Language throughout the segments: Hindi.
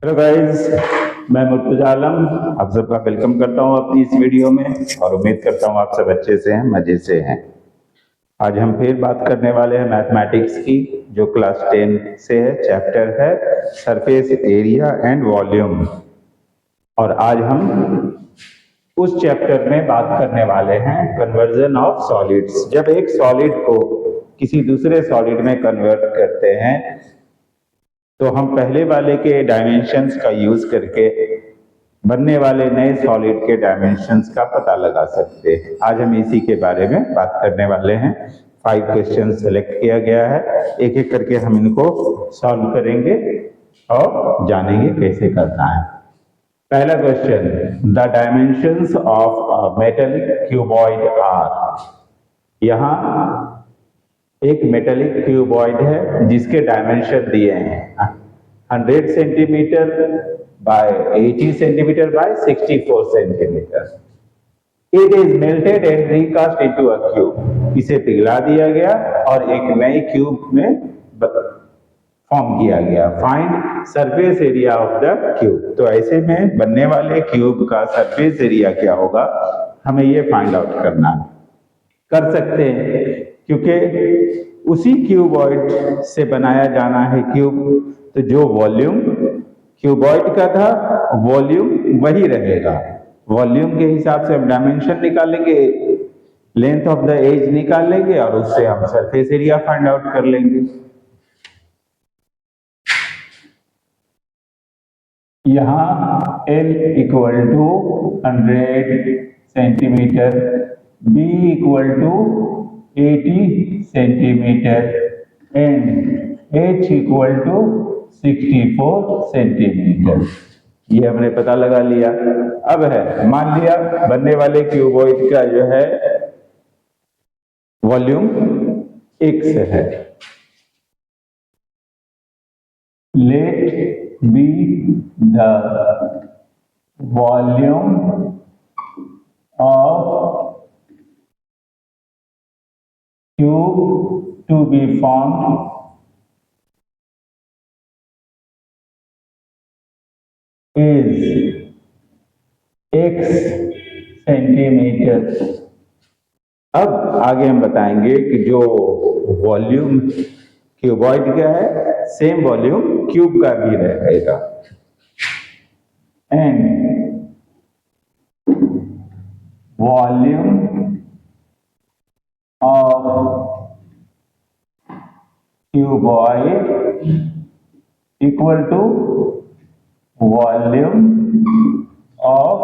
हेलो गाइस, मैं मुर्तजा आलम आप सबका वेलकम करता हूं अपनी इस वीडियो में और उम्मीद करता हूं आप सब अच्छे से हैं, मजे से हैं। आज हम फिर बात करने वाले हैं मैथमेटिक्स की, जो क्लास 10 से है। चैप्टर है सरफेस एरिया एंड वॉल्यूम। और आज हम उस चैप्टर में बात करने वाले हैं कन्वर्जन ऑफ सॉलिड्स। जब एक सॉलिड को किसी दूसरे सॉलिड में कन्वर्ट करते हैं तो हम पहले वाले के डायमेंशंस का यूज करके बनने वाले नए सॉलिड के डायमेंशंस का पता लगा सकते हैं। आज हम इसी के बारे में बात करने वाले हैं। 5 क्वेश्चन सेलेक्ट किया गया है, एक एक करके हम इनको सॉल्व करेंगे और जानेंगे कैसे करना है। पहला question, the dimensions of a metal cuboid are. यहाँ एक मेटेलिक क्यूबॉइड है जिसके डायमेंशन दिए हैं 100 centimetre bye 80 centimetre bye 64 centimetre. It is melted and recast into a cube. इसे पिघला दिया गया और एक नए क्यूब में फॉर्म किया गया। Find surface area of the cube. तो ऐसे में बनने वाले क्यूब का सरफेस एरिया क्या होगा, हमें ये फाइंड आउट करना कर सकते हैं, क्योंकि उसी क्यूबॉइड से बनाया जाना है क्यूब। तो जो वॉल्यूम क्यूबॉइड का था, वॉल्यूम वही रहेगा। वॉल्यूम के हिसाब से हम डायमेंशन निकालेंगे, लेंथ ऑफ द एज निकालेंगे और उससे हम सरफेस एरिया फाइंड आउट कर लेंगे। यहाँ L equal to 100 centimetre, B equal to 80 centimetre and H equal to 64 centimetre. ये हमने पता लगा लिया। अब है, मान लिया बनने वाले क्यूबॉइड का जो है वॉल्यूम X है। Let be the volume of cube to be formed is X centimetre. अब आगे हम बताएंगे कि जो वॉल्यूम क्यूबॉइड का है, सेम वॉल्यूम क्यूब का भी रहेगा। And volume of cuboid equal to volume of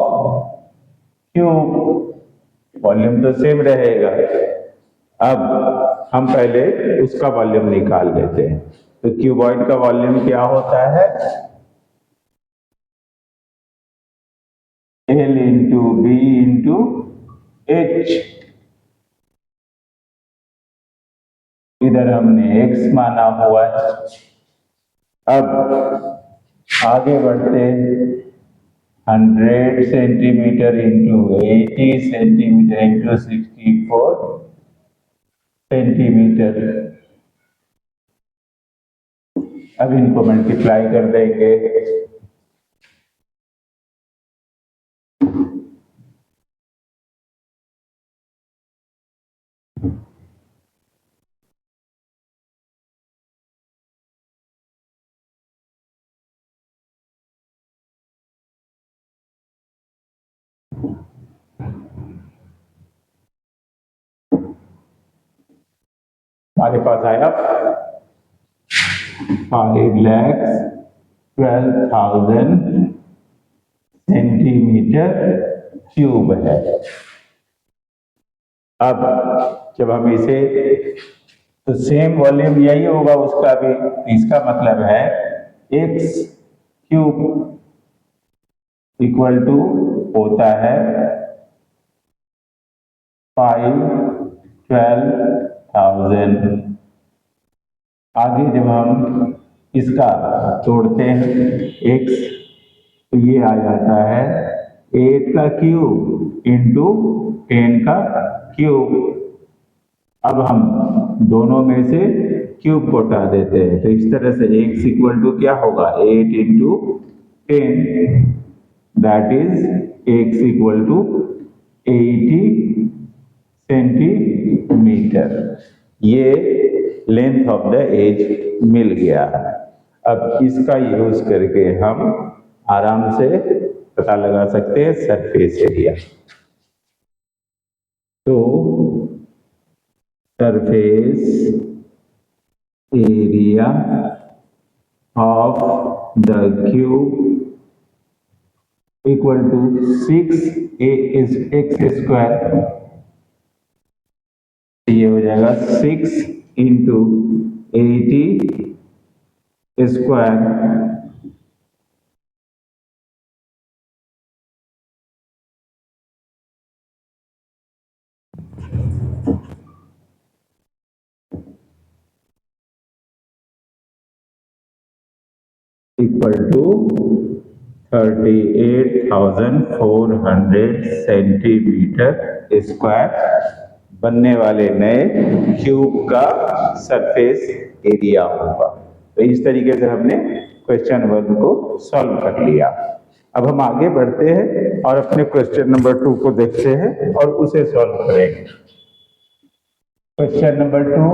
cube. Volume तो सेम रहेगा। अब हम पहले उसका वॉल्यूम निकाल लेते हैं। तो क्यूबॉइड का वॉल्यूम क्या होता है, L into B into H. इधर हमने X माना हुआ है। अब आगे बढ़ते, 100 centimetre into 80 centimetre into 64 centimetre. अब इनको मल्टीप्लाई कर देंगे। हमारे पास आया 5,12,000 सेंटीमीटर क्यूब है। अब जब हम इसे, तो सेम वॉल्यूम यही होगा उसका भी। इसका मतलब है X क्यूब इक्वल टू होता है 5,12,000। आगे जब हम इसका तोड़ते हैं X, तो ये आ जाता है 8 का क्यूब इंटू 10 का क्यूब। अब हम दोनों में से क्यूब को हटा देते हैं, तो इस तरह से X इक्वल टू क्या होगा, 8 into 10, that is x equal to 80 centimetre. ये लेंथ ऑफ द एज मिल गया है। अब इसका यूज करके हम आराम से पता लगा सकते हैं सरफेस एरिया। तो surface area of the cube equal to 6a is x square, ये हो जाएगा 6 into 80 square equal to 38,400 centimetre square बनने वाले नए क्यूब का सरफेस एरिया होगा। तो इस तरीके से हमने क्वेश्चन 1 को सॉल्व कर लिया। अब हम आगे बढ़ते हैं और अपने क्वेश्चन नंबर 2 को देखते हैं और उसे सॉल्व करेंगे। क्वेश्चन नंबर 2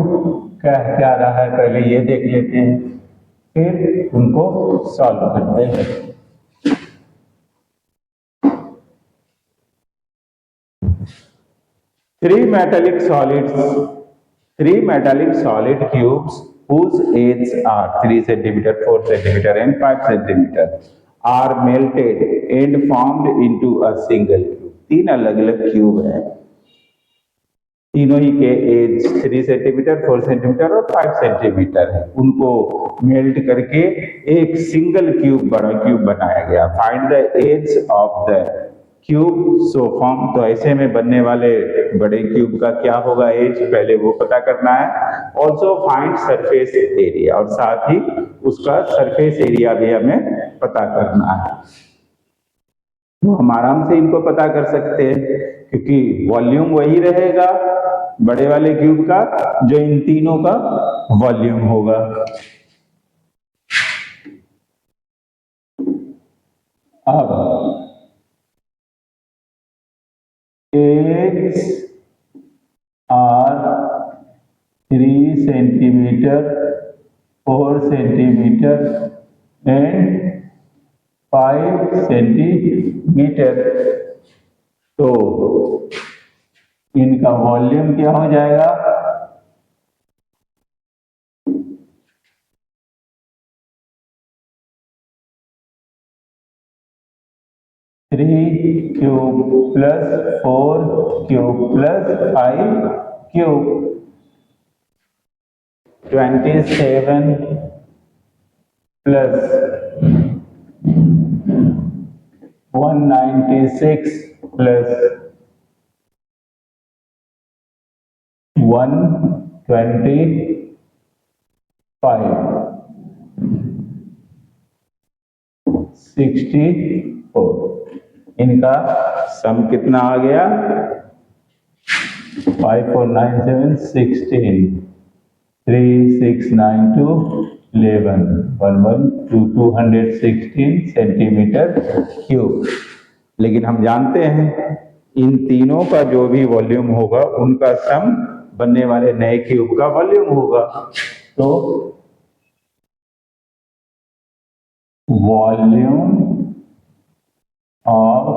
क्या रहा है पहले ये देख लेते हैं, फिर उनको सॉल्व करते हैं। Three metallic solid cubes whose edges are 3 cm, 4 cm and 5 cm are melted and formed into a single cube। तीन अलग अलग क्यूब हैं, तीनों ही के एज 3 सेंटीमीटर, 4 सेंटीमीटर और 5 सेंटीमीटर है। उनको मेल्ट करके एक सिंगल क्यूब, बड़ा क्यूब बनाया गया। Find the edge of the cube so form. तो ऐसे में बनने वाले बड़े क्यूब का क्या होगा एज, पहले वो पता करना है। ऑल्सो फाइंड सरफेस एरिया, और साथ ही उसका सरफेस एरिया भी हमें पता करना है। तो हम आराम से इनको पता कर सकते हैं क्योंकि वॉल्यूम वही रहेगा बड़े वाले क्यूब का जो इन तीनों का वॉल्यूम होगा। अब edge are 3 centimetre, 4 centimetre and 5 centimetre. तो इनका वॉल्यूम क्या हो जाएगा, three cube plus 4 cube plus 5 cube, 27 plus 196 plus 125, 64। इनका सम कितना आ गया, 5 4 9 7 16, 3 6 9 2 11, 216 सेंटीमीटर क्यूब। लेकिन हम जानते हैं इन तीनों का जो भी वॉल्यूम होगा उनका सम बनने वाले नए क्यूब का वॉल्यूम होगा। तो volume of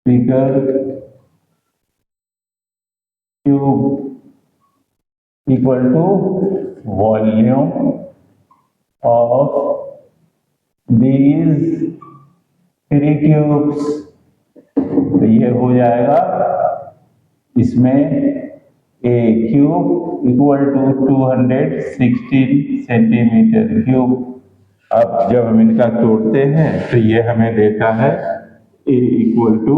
bigger cube equal to volume of these 3 cubes. तो ये हो जाएगा, इसमें a cube equal to 216 centimetre cube. अब जब हम इनका तोड़ते हैं तो ये हमें देता है ए इक्वल टू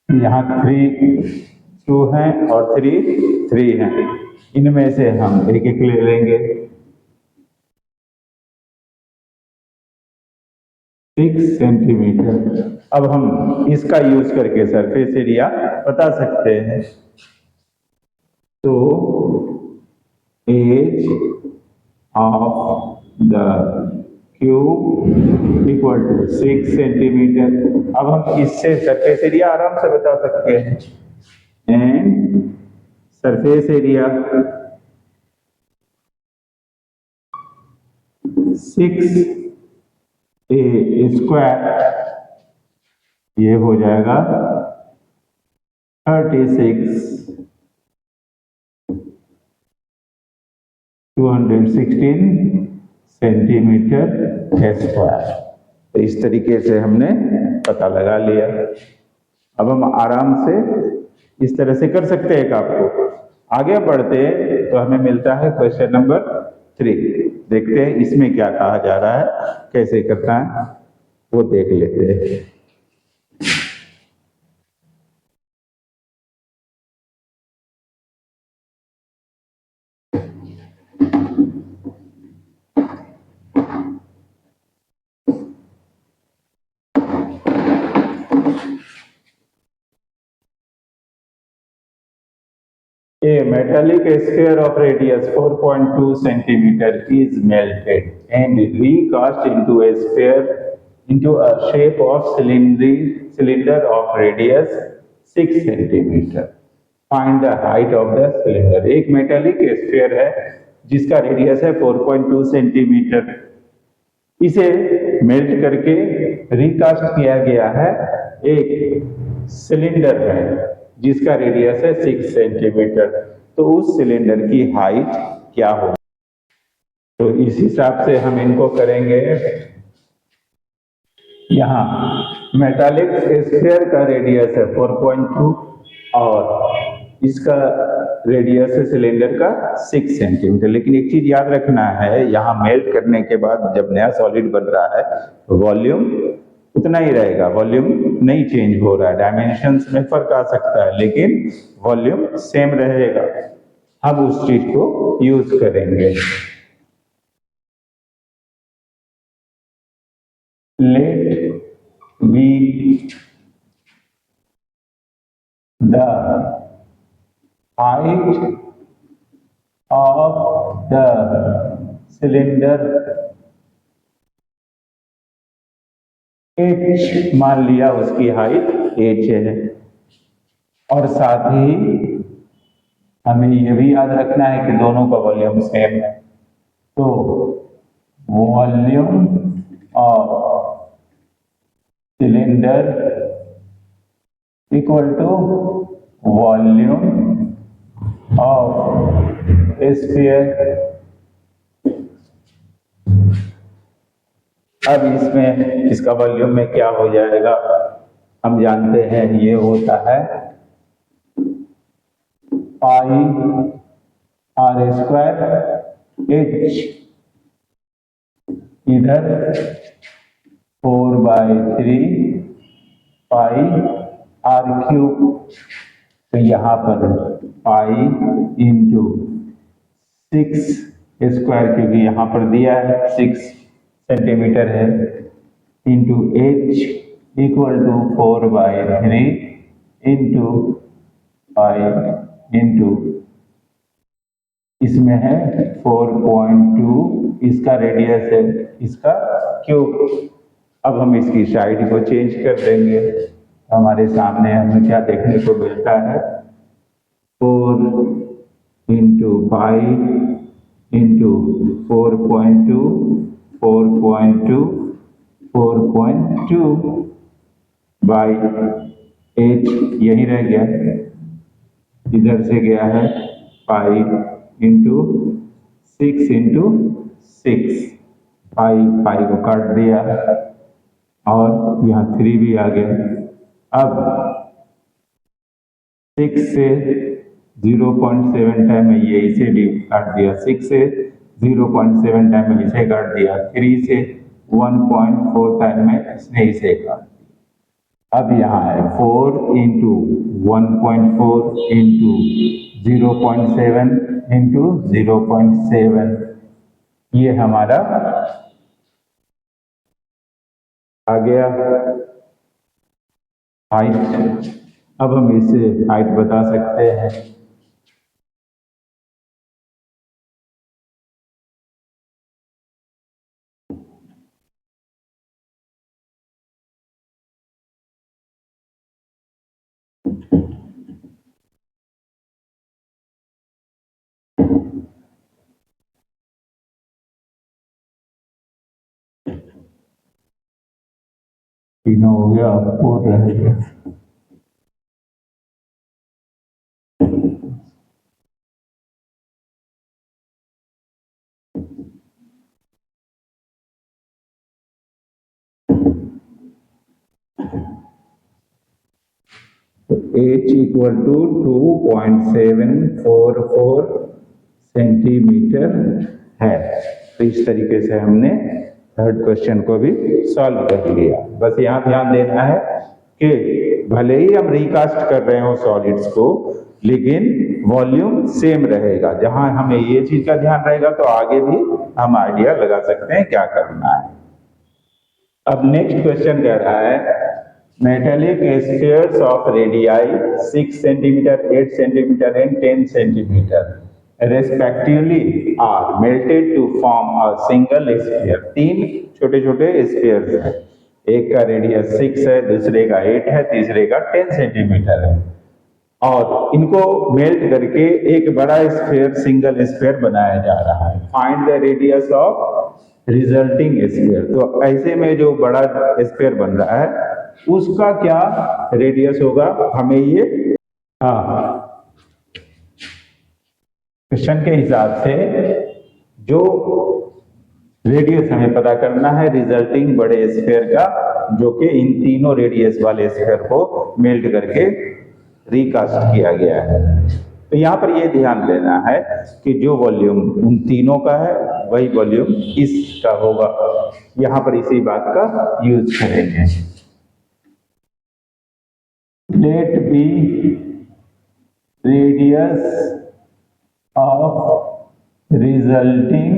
यहाँ 3 2 हैं और 3 3 हैं, इनमें से हम एक एक ले लेंगे। 6 सेंटीमीटर। अब हम इसका यूज करके सरफेस एरिया बता सकते हैं। तो edge of the cube equal to 6 centimetre. अब हम इससे सरफेस एरिया आराम से बता सकते हैं। And surface area 6 A square, ये हो जाएगा 36 216 सेंटीमीटर स्क्वायर। तो इस तरीके से हमने पता लगा लिया। अब हम आराम से इस तरह से कर सकते हैं आपको। आगे बढ़ते हैं तो हमें मिलता है क्वेश्चन नंबर 3। देखते हैं इसमें क्या कहा जा रहा है, कैसे करना है वो देख लेते हैं। A metallic sphere of radius 4.2 centimeter is melted and recast into a shape of cylinder of radius 6 centimeter. Find the height of the cylinder. एक मेटालिक स्फीयर है जिसका रेडियस है 4.2 सेंटीमीटर। इसे मेल्ट करके रिकास्ट किया गया है एक सिलेंडर में जिसका रेडियस है 6 सेंटीमीटर। तो उस सिलेंडर की हाइट क्या होगी? तो इस हिसाब से हम इनको करेंगे। यहाँ मेटालिक स्फीयर का रेडियस है 4.2 और इसका रेडियस है सिलेंडर का 6 सेंटीमीटर। लेकिन एक चीज याद रखना है, यहाँ मेल्ट करने के बाद जब नया सॉलिड बन रहा है तो वॉल्यूम उतना ही रहेगा, वॉल्यूम नहीं चेंज हो रहा है। डायमेंशंस में फर्क आ सकता है लेकिन वॉल्यूम सेम रहेगा। हम उस चीज को यूज करेंगे। Let be the height of the cylinder h, मान लिया उसकी हाइट h है। और साथ ही हमें यह भी याद रखना है कि दोनों का वॉल्यूम सेम है। तो volume of cylinder equal to volume of sphere. अब इसमें इसका वॉल्यूम में क्या हो जाएगा हम जानते हैं, ये होता है पाई आर स्क्वायर एच, इधर 4/3 पाई आर क्यूब। तो यहाँ पर पाई इंटू 6 स्क्वायर, क्योंकि यहाँ पर दिया है 6 सेंटीमीटर है, into H equal to 4/3 into pi into इसमें है 4.2, इसका रेडियस है, इसका क्यूब। अब हम इसकी साइड को चेंज कर देंगे। हमारे सामने हमें क्या देखने को मिलता है, 4 into pi into 4.2 4.2 4.2 by H, यही रह गया, इधर से गया है पाई इंटू 6 इंटू 6, पाई को काट दिया और यहाँ 3 भी आ गया। अब 6 से 0.7 टाइम में ये इसे काट दिया, 6 से 0.7 टाइम में इसे काट दिया, 3 से 1.4 टाइम में इसने इसे काट दिया। अब यहाँ है 4 इंटू 1.4 इंटू 0.7 इंटू 0.7, ये हमारा आ गया हाइट। अब हम इसे हाइट बता सकते हैं। तीनों हो गया, 4 रह गया। h इक्वल टू 2.744 सेंटीमीटर है। तो इस तरीके से हमने थर्ड क्वेश्चन को भी सॉल्व कर लिया। बस यहाँ ध्यान देना है कि भले ही हम रिकास्ट कर रहे हो सॉलिड्स को, लेकिन वॉल्यूम सेम रहेगा। जहां हमें ये चीज का ध्यान रहेगा तो आगे भी हम आइडिया लगा सकते हैं क्या करना है। अब नेक्स्ट क्वेश्चन कह रहा है metallic spheres of radii 6 centimetre, 8 centimetre and 10 centimetre respectively are melted to form a single sphere. तीन छोटे छोटे स्फीयर्स हैं, एक का रेडियस 6 है, दूसरे का 8 है, तीसरे का 10 सेंटीमीटर है, और इनको मेल्ट करके एक बड़ा स्फीयर, सिंगल स्फीयर बनाया जा रहा है। Find the radius of resulting sphere. तो ऐसे में जो बड़ा स्फीयर बन रहा है उसका क्या रेडियस होगा, हमें ये क्वेश्चन के हिसाब से जो रेडियस हमें पता करना है रिजल्टिंग बड़े स्फीयर का, जो कि इन तीनों रेडियस वाले स्फीयर को मेल्ट करके रिकास्ट किया गया है। तो यहाँ पर ये ध्यान देना है कि जो वॉल्यूम उन तीनों का है वही वॉल्यूम इसका होगा। यहाँ पर इसी बात का यूज करेंगे। Let be radius of resulting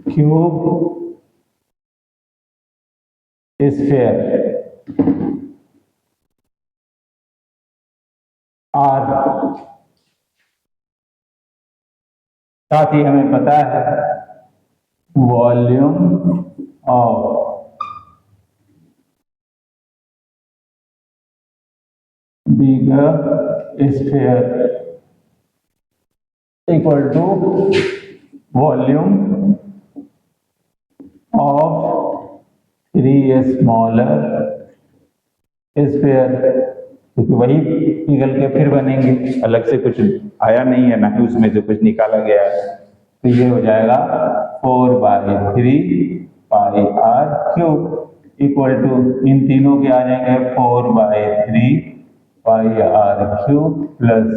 cube sphere R. साथ ही हमें पता है volume of bigger sphere equal to volume of 3 smaller sphere, क्योंकि वही पिघल के फिर बनेंगे, अलग से कुछ आया नहीं है, ना कि उसमें से कुछ निकाला गया है। तो ये हो जाएगा 4/3 pi r cube equal to, इन तीनों के आ जाएंगे 4/3 pi r cube plus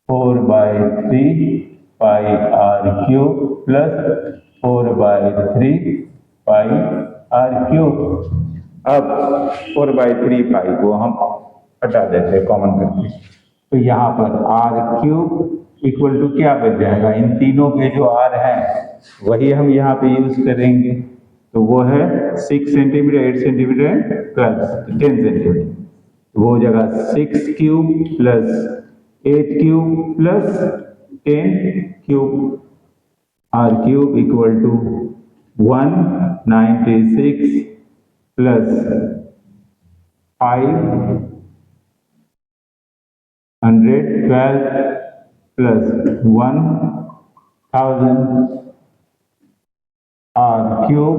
4/3 pi r cube plus 4/3 pi r cube. अब 4/3 पाई को हम हटा देते हैं कॉमन करके, तो यहाँ पर आर क्यूब इक्वल टू क्या बच जाएगा, इन तीनों के जो आर हैं वही हम यहाँ पे यूज करेंगे। तो वो है 6 सेंटीमीटर, 8 सेंटीमीटर, 10 सेंटीमीटर। वो हो जाएगा 6 cube plus 8 cube plus 10 cube, R cube equal to 196 plus 512 plus 1000 R cube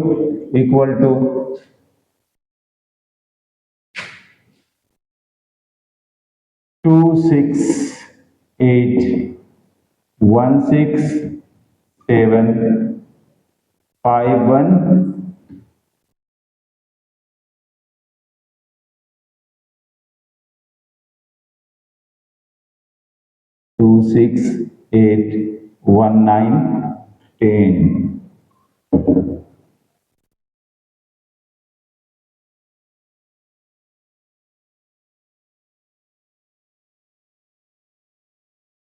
equal to 26816,751 26819110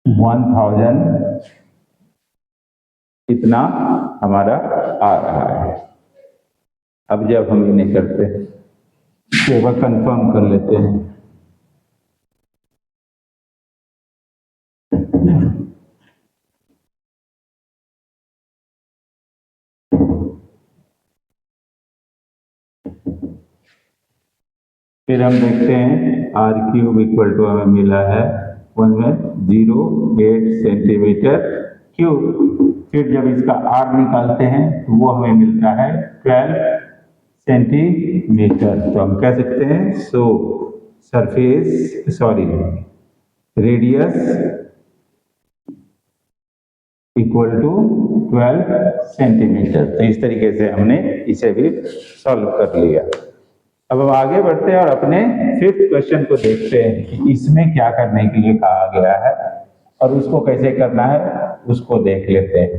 1000 इतना हमारा आ रहा है। अब जब हम इन्हें करते हैं तो एक बार कंफर्म कर लेते हैं। फिर हम देखते हैं आर क्यूब इक्वल टू हमें मिला है 108 सेंटीमीटर क्यूब। फिर जब इसका आर निकालते हैं तो वो हमें मिलता है 12 सेंटीमीटर। तो हम कह सकते हैं so radius equal to 12 centimetre. तो इस तरीके से हमने इसे भी सॉल्व कर लिया। अब हम आगे बढ़ते हैं और अपने 5th क्वेश्चन को देखते हैं कि इसमें क्या करने के लिए कहा गया है और उसको कैसे करना है उसको देख लेते हैं।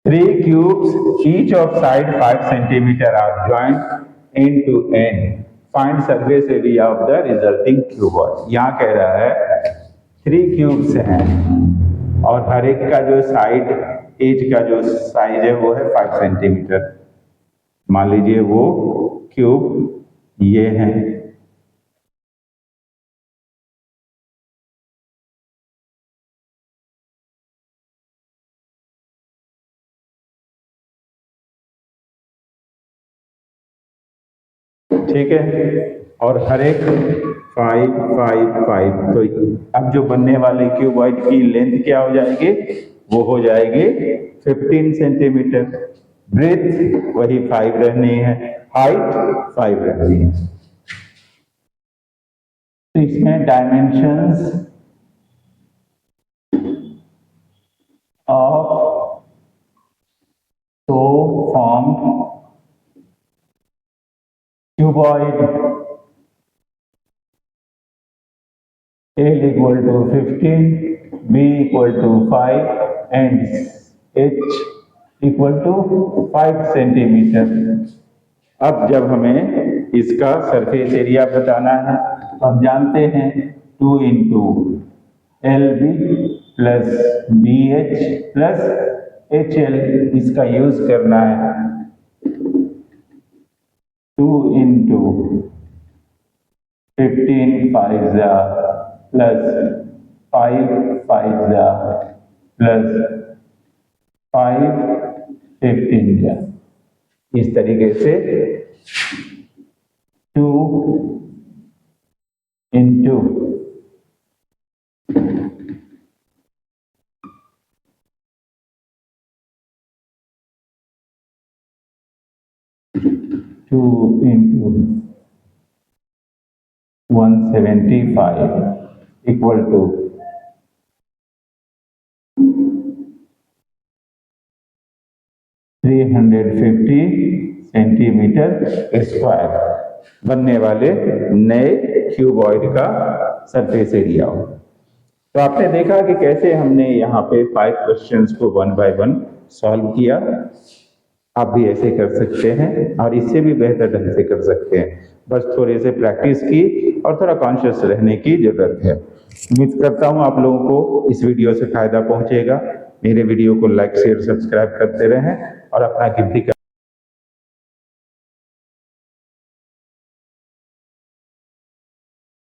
3 cubes each of side 5 centimeter are joined end to end. Find surface area of the resulting cuboid. यहाँ कह रहा है 3 क्यूब्स हैं और हर एक का जो साइड एज का जो साइज है वो है 5 सेंटीमीटर। मान लीजिए वो क्यूब ये है, ठीक है, और हर एक 5 5 5। तो अब जो बनने वाले क्यूबॉइड की लेंथ क्या हो जाएगी, वो हो जाएगी 15 सेंटीमीटर। ब्रेथ वही 5 रहनी है, हाइट 5 रहनी है। तो इसमें dimensions of so formed cuboid L equal to 15, B equal to 5 and H equal to 5 centimetre. अब जब हमें इसका सरफेस एरिया बताना है तो हम जानते हैं 2 into LB plus BH plus HL, इसका यूज करना है। 2 इंटू 15 5 प्लस 5 5 प्लस 5 15। इस तरीके से 2 into 175 equal to 350 centimetre square बनने वाले नए क्यूबॉइड का सरफेस एरिया हो। तो आपने देखा कि कैसे हमने यहाँ पे 5 क्वेश्चंस को 1 बाय 1 सॉल्व किया। आप भी ऐसे कर सकते हैं और इससे भी बेहतर ढंग से कर सकते हैं, बस थोड़े से प्रैक्टिस की और थोड़ा कॉन्शियस रहने की जरूरत है। उम्मीद करता हूँ आप लोगों को इस वीडियो से फायदा पहुंचेगा। मेरे वीडियो को लाइक शेयर सब्सक्राइब करते रहें और अपना कीमती